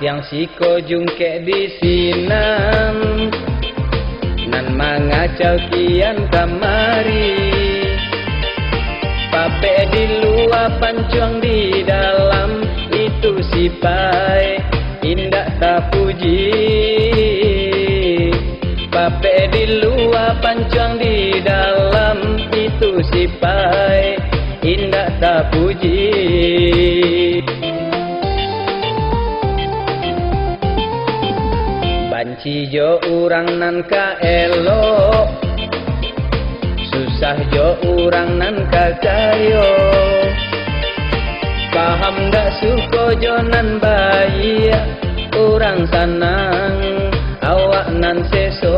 yang siko jungke di sinan nan mangacau kian kamari. Pape di luar pancuang di dalam, itu si pai indah tak puji. Pape di luar pancuang di dalam, itu si pai indah tak puji. Banci jo urang nan ka elok, susah jo urang nan ka kayo. Paham dak suko jo nan bayi, urang sanang awak nan seso.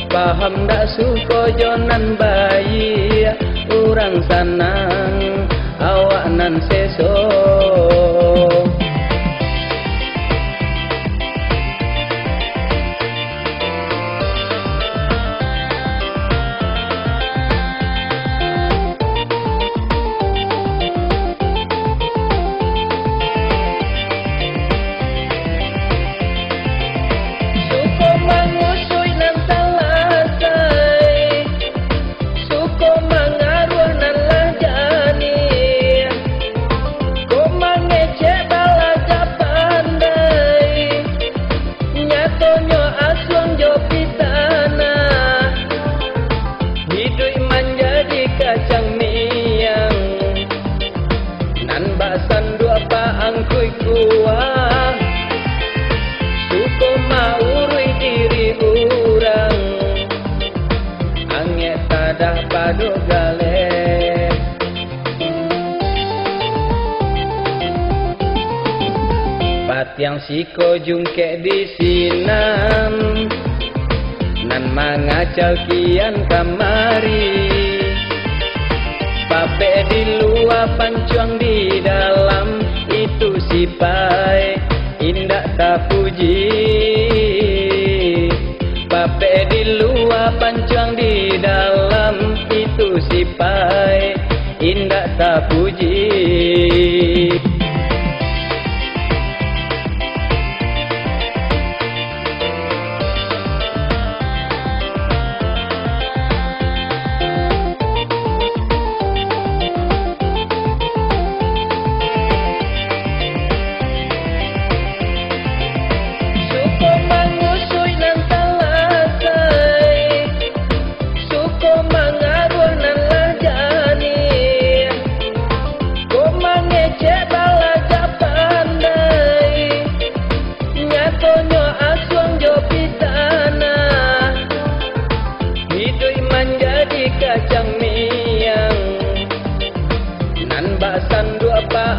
Paham dak suko jo nan bayi, urang sanang awak nan seso. Angkui kuah suko maurui diri urang, angge tadah padu gale. Pat yang siko jungke di sinan nan mangacau kian kamari. Pape di luar pancuang di dalam, itu si pai indah tak puji. Pape di luar pancuang di dalam, itu si pai indah tak puji.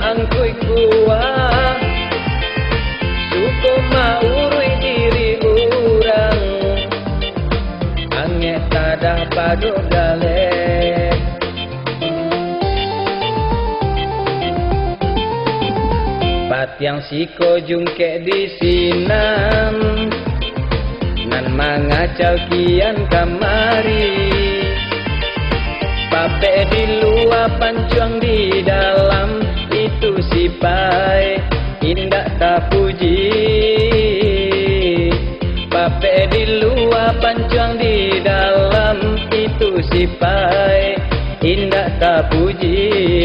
Angkui kuah suko maurui diri urang, angge tadah padu gale. Pat yang siko jungke di sinan nan mangacau kian kamari. Pape di luar pancuang di dalam, itu si pai indah tak puji. Pape di luar pancuang di dalam, itu si pai indah tak puji.